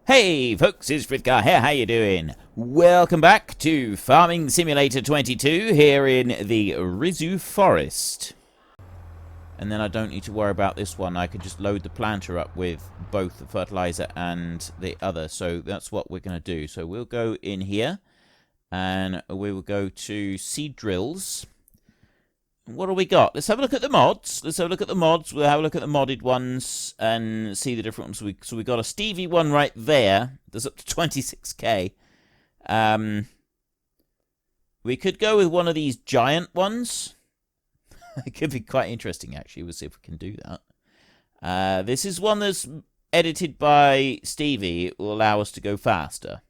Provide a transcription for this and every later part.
Hey folks, it's Frithgar here, how you doing? Welcome back to Farming Simulator 22 here in the Risoux Forest. And then I don't need to worry about this one, I can just load the planter up with both the fertilizer and the other. So that's what we're going to do. So we'll go in here and we will go to seed drills. What do we got? Let's have a look at the mods. We'll have a look at the modded ones and see the different ones. So we got a Stevie one right there. That's up to 26k. We could go with one of these giant ones. It could be quite interesting, actually. We'll see if we can do that. This is one that's edited by Stevie. It will allow us to go faster.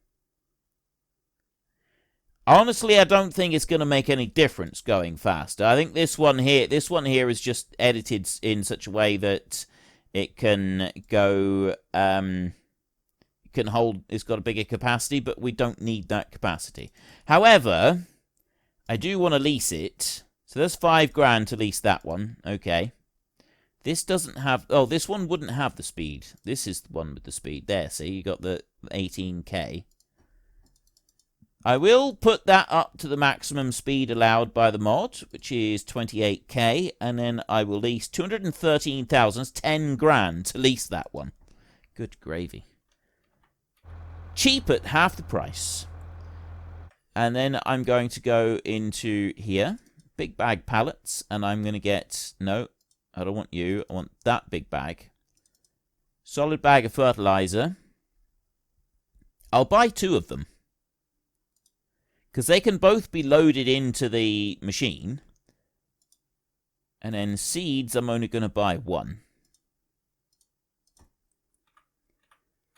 Honestly, I don't think it's going to make any difference going faster. I think this one here is just edited in such a way that it can go, it's got a bigger capacity, but we don't need that capacity. However, I do want to lease it. So there's $5,000 to lease that one. Okay. This doesn't have, oh, this one wouldn't have the speed. This is the one with the speed. There, see, you got the 18k. I will put that up to the maximum speed allowed by the mod, which is 28k, and then I will lease 213,000, $10,000 to lease that one. Good gravy. Cheap at half the price. And then I'm going to go into here, big bag pallets, and I'm going to get, no, I don't want you, I want that big bag. Solid bag of fertilizer. I'll buy 2 of them, because they can both be loaded into the machine. And then seeds, I'm only going to buy 1.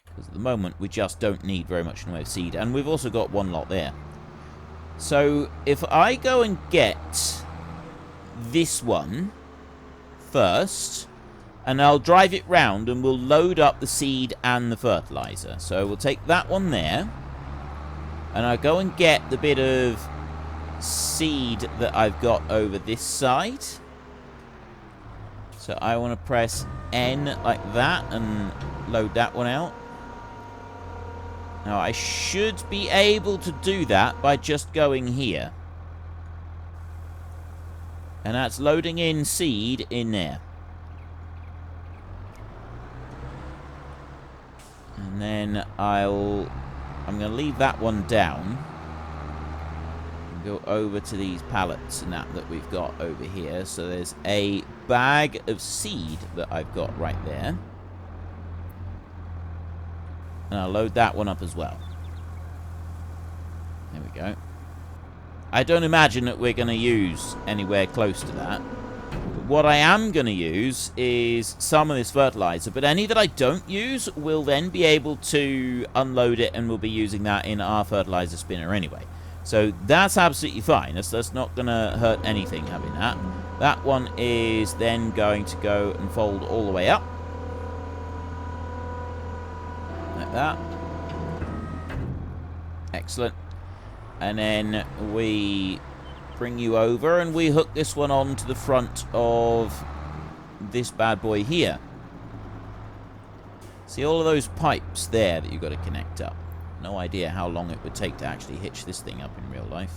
Because at the moment, we just don't need very much in the way of seed. And we've also got 1 lot there. So, if I go and get this one first, and I'll drive it round, and we'll load up the seed and the fertilizer. So, we'll take that one there. And I go and get the bit of seed that I've got over this side. So I want to press N like that and load that one out. Now I should be able to do that by just going here. And that's loading in seed in there. And then I'm going to leave that one down and go over to these pallets and that we've got over here. So there's a bag of seed that I've got right there. And I'll load that one up as well. There we go. I don't imagine that we're going to use anywhere close to that. What I am going to use is some of this fertilizer, but any that I don't use will then be able to unload it, and we'll be using that in our fertilizer spinner anyway. So that's absolutely fine. That's not going to hurt anything having that. That one is then going to go and fold all the way up. Like that. Excellent. And then we bring you over and we hook this one on to the front of this bad boy here. See all of those pipes there that you've got to connect up. No idea how long it would take to actually hitch this thing up in real life.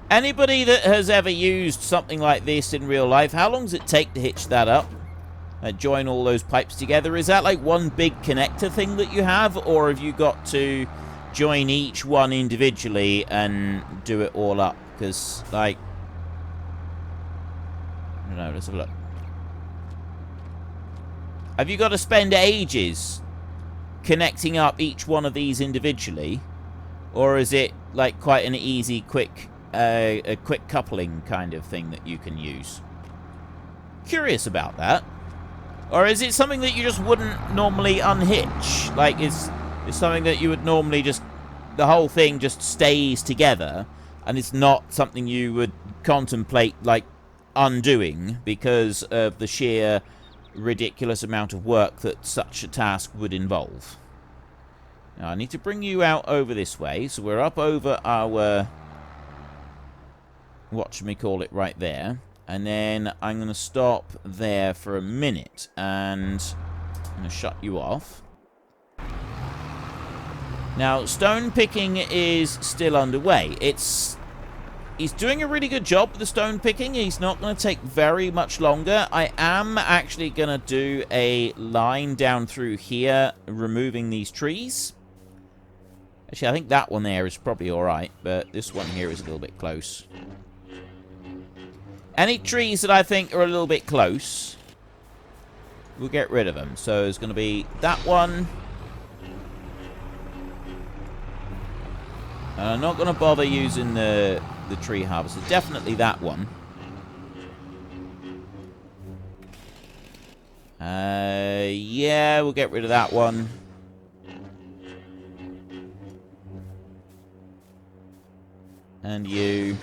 Anybody that has ever used something like this in real life, how long does it take to hitch that up? Join all those pipes together. Is that like one big connector thing that you have, or have you got to join each one individually and do it all up? Because, like, I don't know, let's have a look. Have you got to spend ages connecting up each one of these individually? Or is it, like, quite an easy, quick, a quick coupling kind of thing that you can use? Curious about that. Or is it something that you just wouldn't normally unhitch? Like, it's something that you would normally just, the whole thing just stays together, and it's not something you would contemplate, like, undoing because of the sheer ridiculous amount of work that such a task would involve. Now, I need to bring you out over this way. So we're up over our, whatchamacallit right there. And then I'm going to stop there for a minute. And I'm going to shut you off. Now, stone picking is still underway. He's doing a really good job with the stone picking. He's not going to take very much longer. I am actually going to do a line down through here, removing these trees. Actually, I think that one there is probably alright, but this one here is a little bit close. Any trees that I think are a little bit close, we'll get rid of them. So there's going to be that one. I'm not going to bother using the tree harvester. Definitely that one. Yeah, we'll get rid of that one. And you.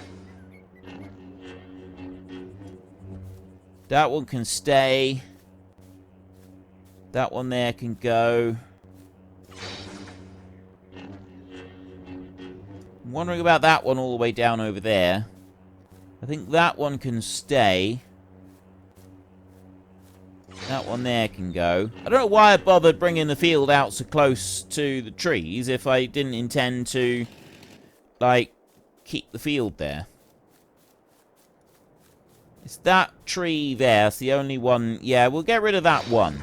That one can stay. That one there can go. I'm wondering about that one all the way down over there. I think that one can stay. That one there can go. I don't know why I bothered bringing the field out so close to the trees if I didn't intend to, like, keep the field there. It's that tree there. It's the only one. Yeah, we'll get rid of that one.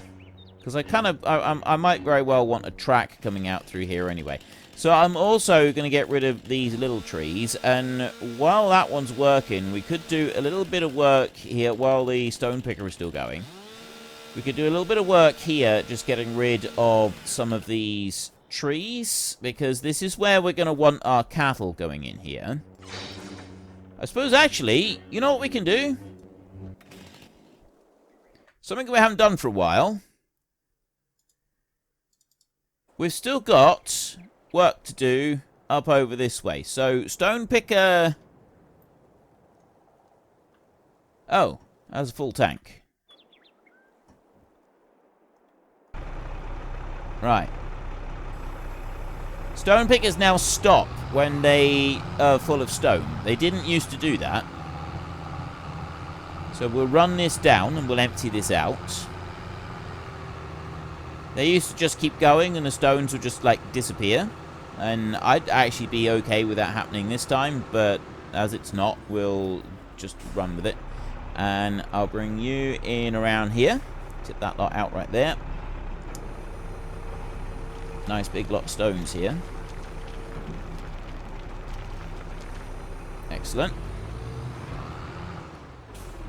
Because I might very well want a track coming out through here anyway. So I'm also going to get rid of these little trees. And while that one's working, we could do a little bit of work here while the stone picker is still going. We could do a little bit of work here, just getting rid of some of these trees. Because this is where we're going to want our cattle going in here. I suppose, actually, you know what we can do? Something we haven't done for a while. We've still got work to do up over this way. So, stone picker... Oh, that's a full tank. Right. Stone pickers now stop when they are full of stone. They didn't used to do that. So we'll run this down and we'll empty this out. They used to just keep going and the stones would just, like, disappear. And I'd actually be okay with that happening this time, but as it's not, we'll just run with it. And I'll bring you in around here. Tip that lot out right there. Nice big lot of stones here. Excellent.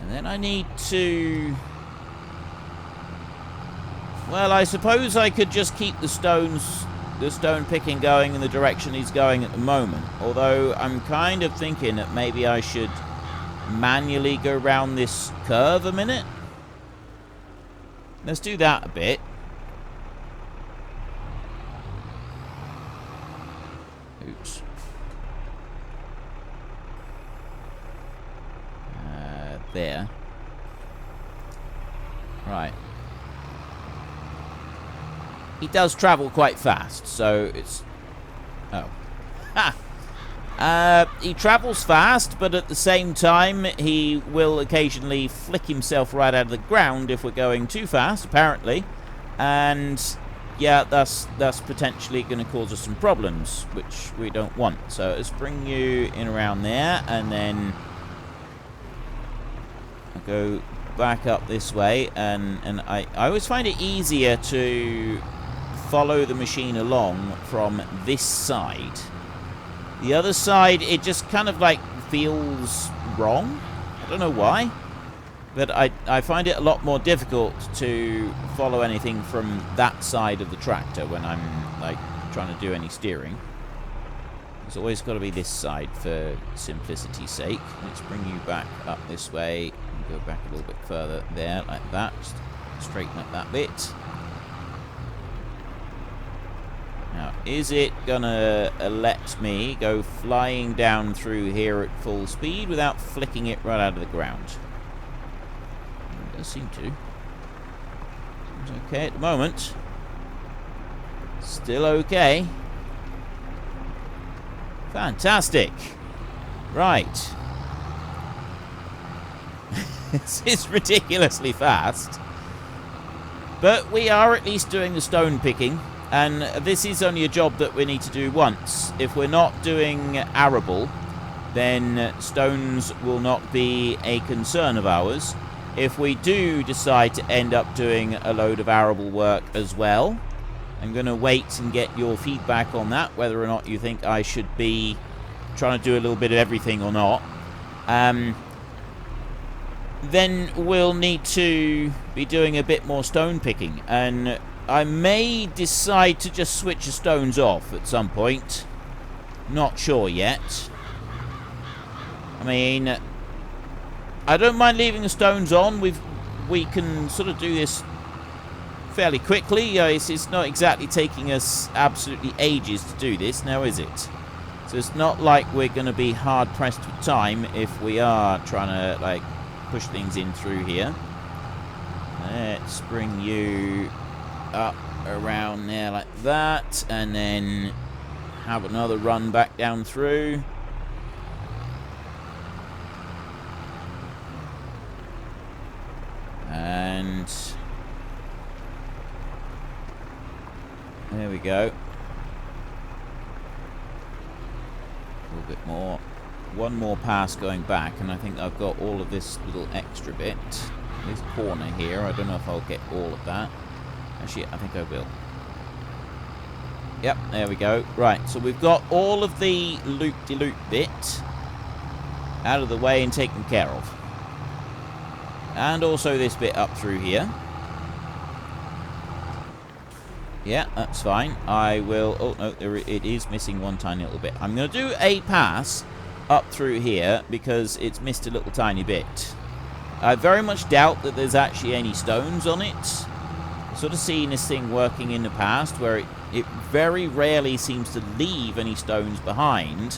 And then I need to... Well, I suppose I could just keep the stone picking going in the direction he's going at the moment. Although I'm kind of thinking that maybe I should manually go around this curve a minute. Let's do that a bit. Oops. There. Right. He does travel quite fast, so it's... Oh. Ha! He travels fast, but at the same time, he will occasionally flick himself right out of the ground if we're going too fast, apparently. And, yeah, that's potentially going to cause us some problems, which we don't want. So let's bring you in around there, and then... I'll go back up this way, and I always find it easier to follow the machine along from this side. The other side, it just kind of like feels wrong. I don't know why, but I find it a lot more difficult to follow anything from that side of the tractor when I'm like trying to do any steering. It's always got to be this side for simplicity's sake. Let's bring you back up this way. Go back a little bit further there, like that. Just straighten up that bit. Now, is it gonna let me go flying down through here at full speed without flicking it right out of the ground? It does seem to. Seems okay at the moment. Still okay. Fantastic. Right. This is ridiculously fast. But we are at least doing the stone picking. And this is only a job that we need to do once. If we're not doing arable, then stones will not be a concern of ours. If we do decide to end up doing a load of arable work as well, I'm going to wait and get your feedback on that, whether or not you think I should be trying to do a little bit of everything or not. Then we'll need to be doing a bit more stone picking, and I may decide to just switch the stones off at some point. Not sure yet. I mean, I don't mind leaving the stones on. We can sort of do this fairly quickly. It's not exactly taking us absolutely ages to do this now, is it? So it's not like we're going to be hard pressed with time if we are trying to like push things in through here. Let's bring you up around there like that, and then have another run back down through. And there we go. A little bit more. One more pass going back, and I think I've got all of this little extra bit. This corner here, I don't know if I'll get all of that. Actually, I think I will. Yep, there we go. Right, so we've got all of the loop-de-loop bit out of the way and taken care of. And also this bit up through here. Yeah, that's fine. I will... Oh, no, it is missing one tiny little bit. I'm going to do a pass up through here because it's missed a little tiny bit. I very much doubt that there's actually any stones on it. I've sort of seen this thing working in the past where it very rarely seems to leave any stones behind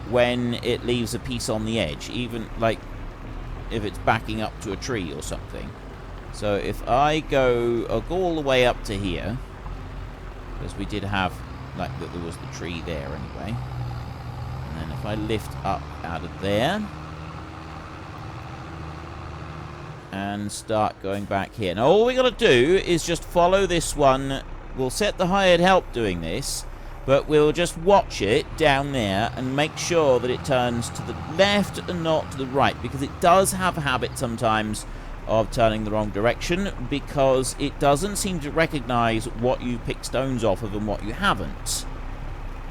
when it leaves a piece on the edge. Even, like, if it's backing up to a tree or something. So if I'll go all the way up to here, because we did have, like, there was the tree there anyway. And then if I lift up out of there and start going back here. Now all we got to do is just follow this one. We'll set the hired help doing this, but we'll just watch it down there and make sure that it turns to the left and not to the right, because it does have a habit sometimes of turning the wrong direction, because it doesn't seem to recognize what you pick stones off of and what you haven't,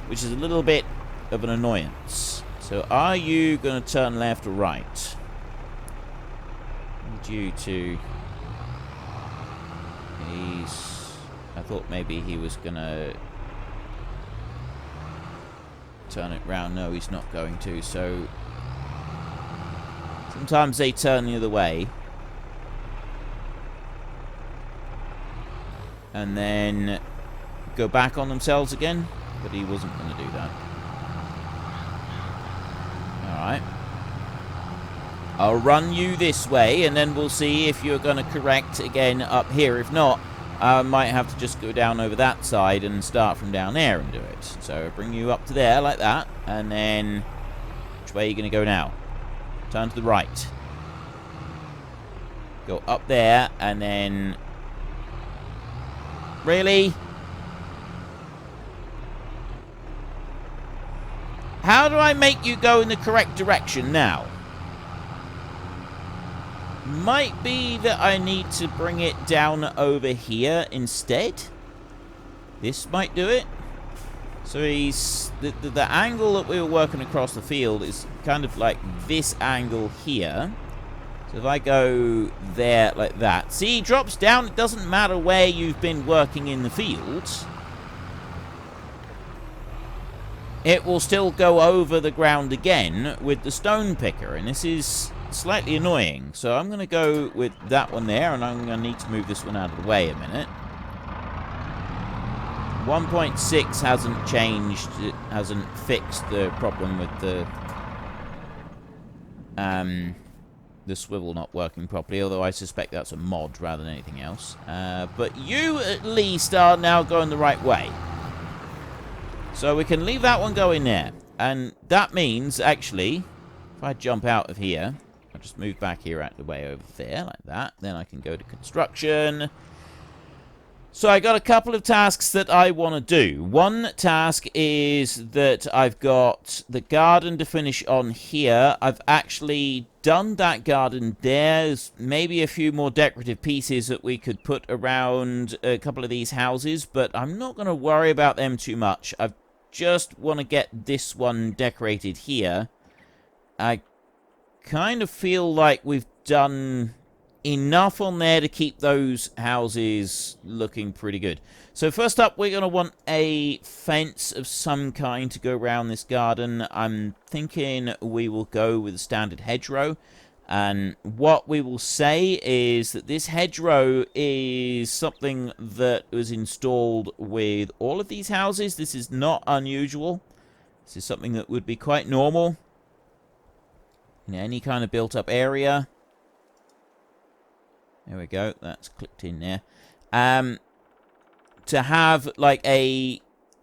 which is a little bit of an annoyance. So are you going to turn left or right? Due to... I thought maybe he was going to turn it round. No, he's not going to. So sometimes they turn the other way and then go back on themselves again, but he wasn't going to do that. Alright. I'll run you this way, and then we'll see if you're going to correct again up here. If not, I might have to just go down over that side and start from down there and do it. So I'll bring you up to there like that, and then which way are you going to go now? Turn to the right. Go up there, and then... Really? How do I make you go in the correct direction now? Might be that I need to bring it down over here instead. This might do it. So he's... The angle that we were working across the field is kind of like this angle here. So if I go there like that... See, he drops down. It doesn't matter where you've been working in the field. It will still go over the ground again with the stone picker. And this is slightly annoying. So I'm going to go with that one there. And I'm going to need to move this one out of the way a minute. 1.6 hasn't changed. It hasn't fixed the problem with the swivel not working properly. Although I suspect that's a mod rather than anything else. But you at least are now going the right way. So we can leave that one going there. And that means, actually, if I jump out of here, I'll just move back here out of the way over there, like that. Then I can go to construction. So I got a couple of tasks that I want to do. One task is that I've got the garden to finish on here. I've actually done that garden. There's maybe a few more decorative pieces that we could put around a couple of these houses, but I'm not going to worry about them too much. I just want to get this one decorated here. I kind of feel like we've done enough on there to keep those houses looking pretty good. So first up, we're going to want a fence of some kind to go around this garden. I'm thinking we will go with a standard hedgerow. And what we will say is that this hedgerow is something that was installed with all of these houses. This is not unusual. This is something that would be quite normal in any kind of built-up area. There we go. That's clicked in there. To have like a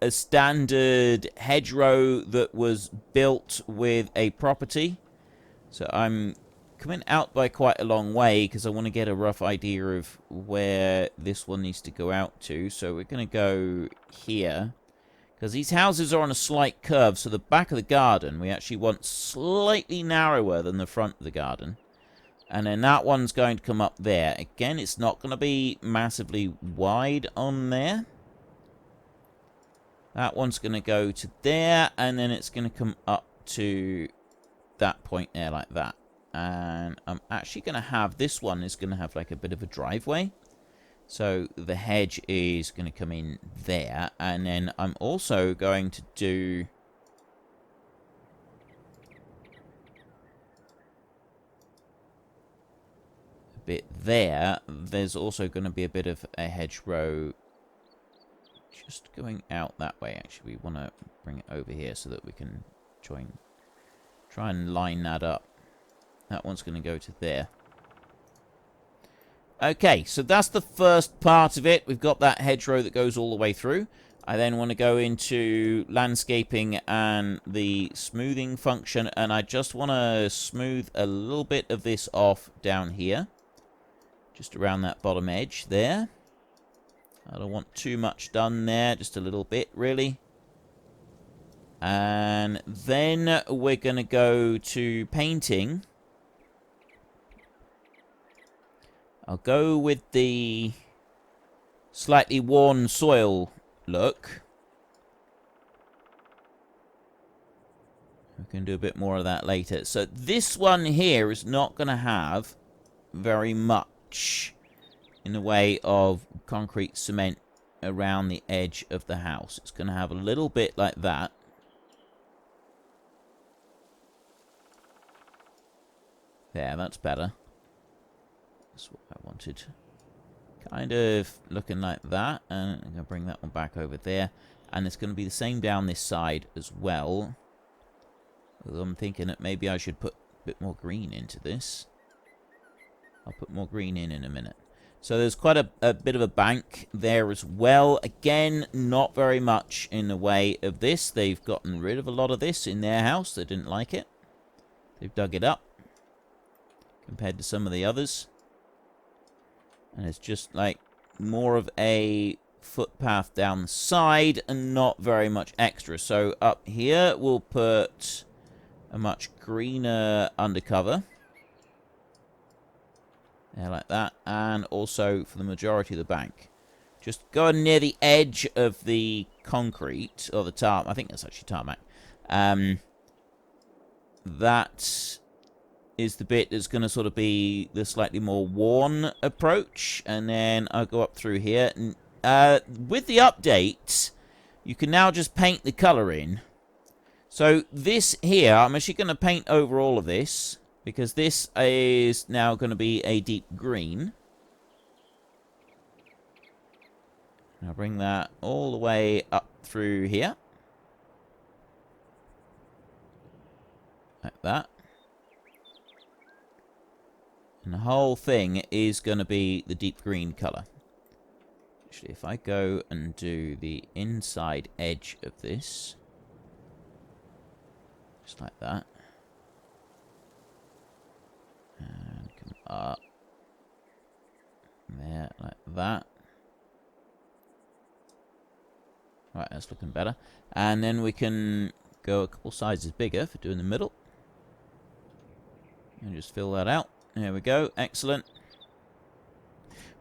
standard hedgerow that was built with a property. So I'm coming out by quite a long way because I want to get a rough idea of where this one needs to go out to. So we're going to go here. Because these houses are on a slight curve, so the back of the garden we actually want slightly narrower than the front of the garden. And then that one's going to come up there. Again, it's not going to be massively wide on there. That one's going to go to there, and then it's going to come up to that point there like that. And I'm actually going to have, this one is going to have like a bit of a driveway. So the hedge is going to come in there. And then I'm also going to do bit there. There's also going to be a bit of a hedgerow just going out that way. Actually, we want to bring it over here so that we can try and line that up. That one's going to go to there. Okay, so that's the first part of it. We've got that hedgerow that goes all the way through. I then want to go into landscaping and the smoothing function, and I just want to smooth a little bit of this off down here. Just around that bottom edge there. I don't want too much done there, just a little bit, really. And then we're going to go to painting. I'll go with the slightly worn soil look. We can do a bit more of that later. So this one here is not going to have very much in the way of concrete cement around the edge of the house. It's going to have a little bit like that. There, that's better. That's what I wanted. Kind of looking like that. And I'm going to bring that one back over there. And it's going to be the same down this side as well. Although I'm thinking that maybe I should put a bit more green into this. I'll put more green in a minute. So there's quite a bit of a bank there as well. Again, not very much in the way of this. They've gotten rid of a lot of this in their house. They didn't like it. They've dug it up compared to some of the others. And it's just like more of a footpath down the side and not very much extra. So up here we'll put a much greener undercover. Yeah, like that. And also for the majority of the bank. Just go near the edge of the concrete, or the tar. I think that's actually tarmac. That is the bit that's going to sort of be the slightly more worn approach. And then I'll go up through here. And, with the update, you can now just paint the colour in. So this here, I'm actually going to paint over all of this. Because this is now going to be a deep green. I'll bring that all the way up through here. Like that. And the whole thing is going to be the deep green colour. Actually, if I go and do the inside edge of this. Just like that. And come up there like that. Right, that's looking better. And then we can go a couple sizes bigger for doing the middle. And just fill that out. There we go. Excellent.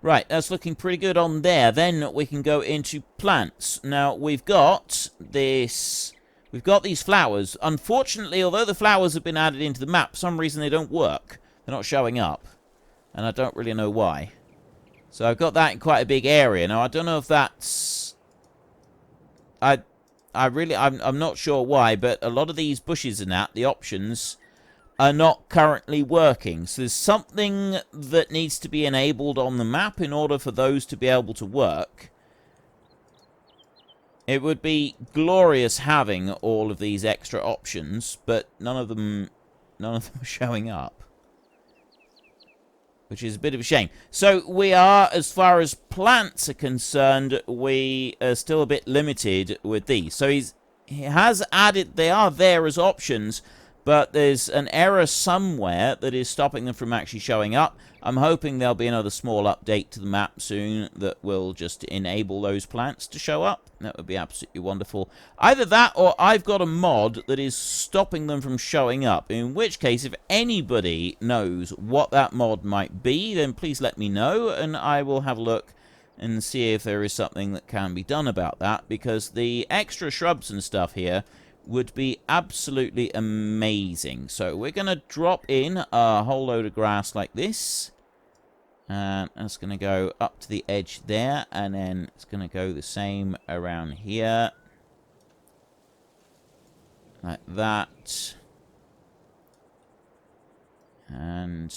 Right, that's looking pretty good on there. Then we can go into plants. Now, we've got this... We've got these flowers. Unfortunately, although the flowers have been added into the map, for some reason they don't work. They're not showing up. And I don't really know why. So I've got that in quite a big area. Now, I don't know if that's... I'm not sure why, but a lot of these bushes and that, the options, are not currently working. So there's something that needs to be enabled on the map in order for those to be able to work. It would be glorious having all of these extra options, but none of them are showing up. Which is a bit of a shame. So we are, as far as plants are concerned, we are still a bit limited with these. So he has added, they are there as options, but there's an error somewhere that is stopping them from actually showing up. I'm hoping there'll be another small update to the map soon that will just enable those plants to show up. That would be absolutely wonderful. Either that or I've got a mod that is stopping them from showing up. In which case, if anybody knows what that mod might be, then please let me know and I will have a look and see if there is something that can be done about that. Because the extra shrubs and stuff here would be absolutely amazing. So we're going to drop in a whole load of grass like this. And that's going to go up to the edge there. And then it's going to go the same around here. Like that. And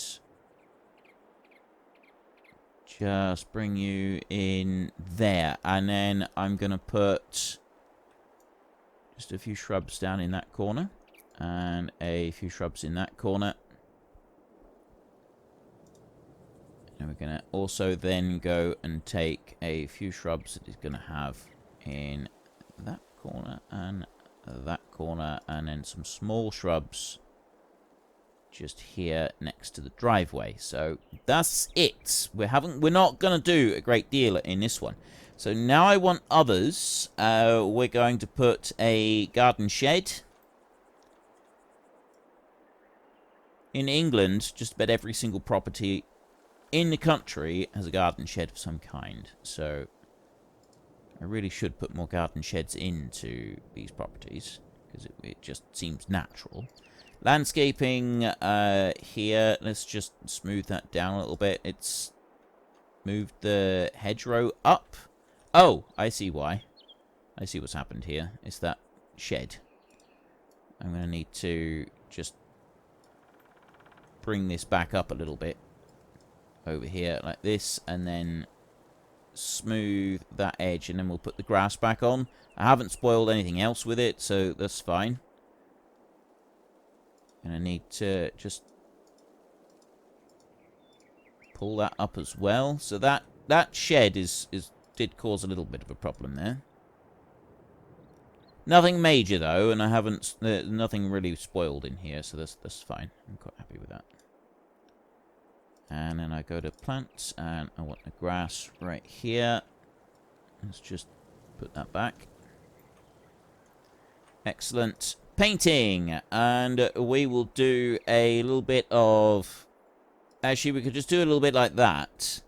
just bring you in there. And then I'm going to put just a few shrubs down in that corner. And a few shrubs in that corner. And we're going to also then go and take a few shrubs that he's going to have in that corner and then some small shrubs just here next to the driveway. So that's it. We're not going to do a great deal in this one. So now I want others. We're going to put a garden shed. In England, just about every single property in the country has a garden shed of some kind. So I really should put more garden sheds into these properties because it just seems natural. Landscaping here, let's just smooth that down a little bit. It's moved the hedgerow up. Oh, I see why. I see what's happened here. It's that shed. I'm going to need to just bring this back up a little bit. Over here like this, and then smooth that edge, and then we'll put the grass back on. I haven't spoiled anything else with it, so that's fine. And I need to just pull that up as well. So that shed did cause a little bit of a problem there. Nothing major though, and I haven't nothing really spoiled in here, so that's fine. I'm quite happy with that. And then I go to plants, and I want the grass right here. Let's just put that back. Excellent. Painting. And we will do a little bit of... Actually, we could just do a little bit like that.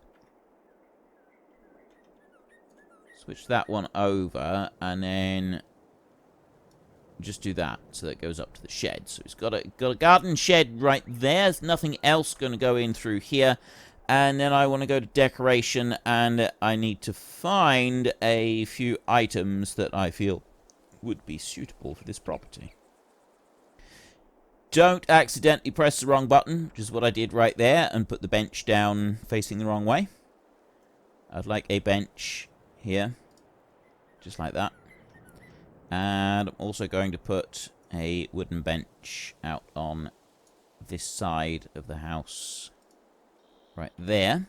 Switch that one over, and then just do that, so that it goes up to the shed. So it's got a garden shed right there. There's nothing else going to go in through here. And then I want to go to decoration, and I need to find a few items that I feel would be suitable for this property. Don't accidentally press the wrong button, which is what I did right there, and put the bench down facing the wrong way. I'd like a bench here, just like that. And I'm also going to put a wooden bench out on this side of the house. Right there.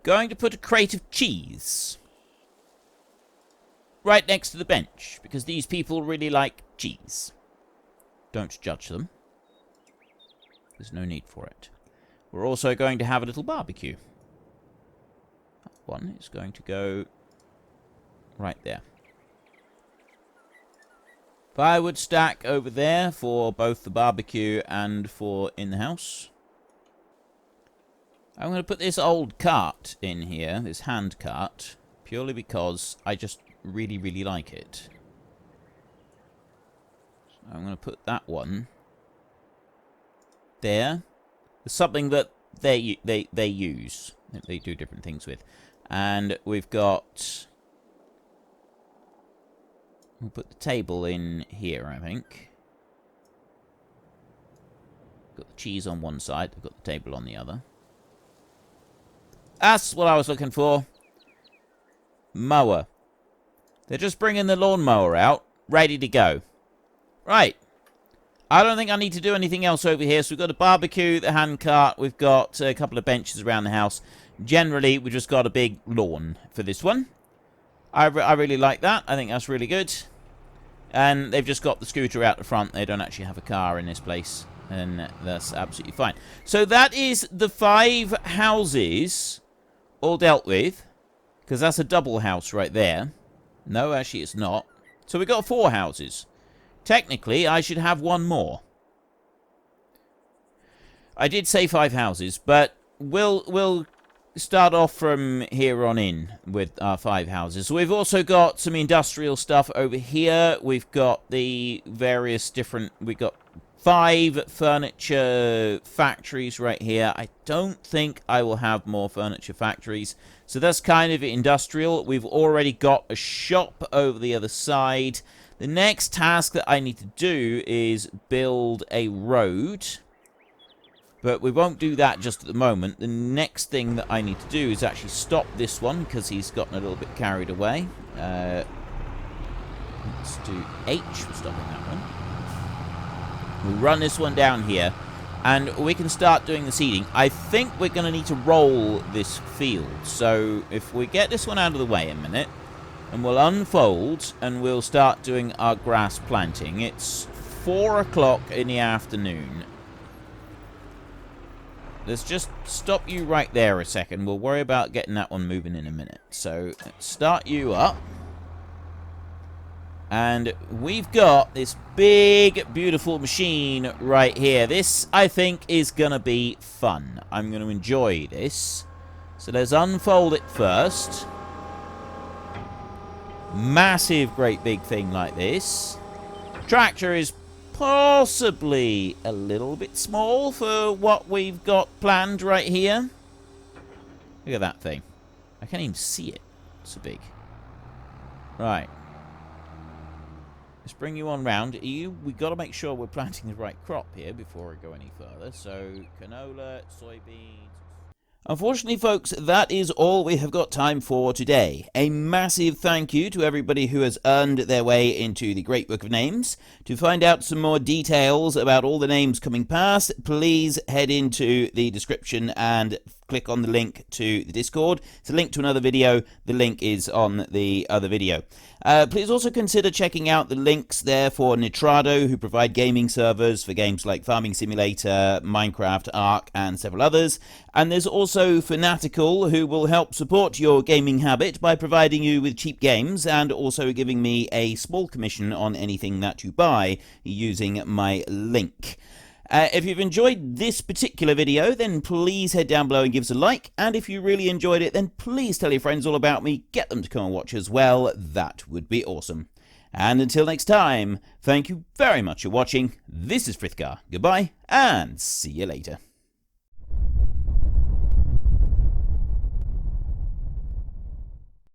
Going to put a crate of cheese right next to the bench, because these people really like cheese. Don't judge them. There's no need for it. We're also going to have a little barbecue. That one is going to go right there. Firewood stack over there for both the barbecue and for in the house. I'm going to put this old cart in here, this hand cart, purely because I just really, really like it. So I'm going to put that one there. It's something that they use. They do different things with. And we've got... We'll put the table in here, I think. Got the cheese on one side. I've got the table on the other. That's what I was looking for. Mower. They're just bringing the lawnmower out, ready to go. Right. I don't think I need to do anything else over here. So we've got a barbecue, the hand cart. We've got a couple of benches around the house. Generally, we've just got a big lawn for this one. I really like that. I think that's really good. And they've just got the scooter out the front. They don't actually have a car in this place. And that's absolutely fine. So that is the 5 houses all dealt with. Because that's a double house right there. No, actually it's not. So we've got 4 houses. Technically, I should have 1 more. I did say 5 houses, but we'll start off from here on in with our 5 houses. So we've also got some industrial stuff over here. We've got the various different... We've got 5 furniture factories right here. I don't think I will have more furniture factories. So that's kind of industrial. We've already got a shop over the other side. The next task that I need to do is build a road. But we won't do that just at the moment. The next thing that I need to do is actually stop this one because he's gotten a little bit carried away. Let's do H for stopping that one. We'll run this one down here, and we can start doing the seeding. I think we're going to need to roll this field. So if we get this one out of the way a minute, and we'll unfold, and we'll start doing our grass planting. It's 4 o'clock in the afternoon. Let's just stop you right there a second. We'll worry about getting that one moving in a minute. So let's start you up. And we've got this big, beautiful machine right here. This, I think, is going to be fun. I'm going to enjoy this. So let's unfold it first. Massive, great big thing like this. Tractor is possibly a little bit small for what we've got planned right here. Look at that thing. I can't even see it. It's so big. Right. Let's bring you on round. We've got to make sure we're planting the right crop here before we go any further. So, canola, soybeans. Unfortunately, folks, that is all we have got time for today. A massive thank you to everybody who has earned their way into the Great Book of Names. To find out some more details about all the names coming past, please head into the description and click on the link to the Discord. It's a link to another video. The link is on the other video. Please also consider checking out the links there for Nitrado, who provide gaming servers for games like Farming Simulator, Minecraft, Ark, and several others. And there's also Fanatical, who will help support your gaming habit by providing you with cheap games and also giving me a small commission on anything that you buy using my link. If you've enjoyed this particular video, then please head down below and give us a like. And if you really enjoyed it, then please tell your friends all about me. Get them to come and watch as well. That would be awesome. And until next time, thank you very much for watching. This is Frithgar. Goodbye, and see you later.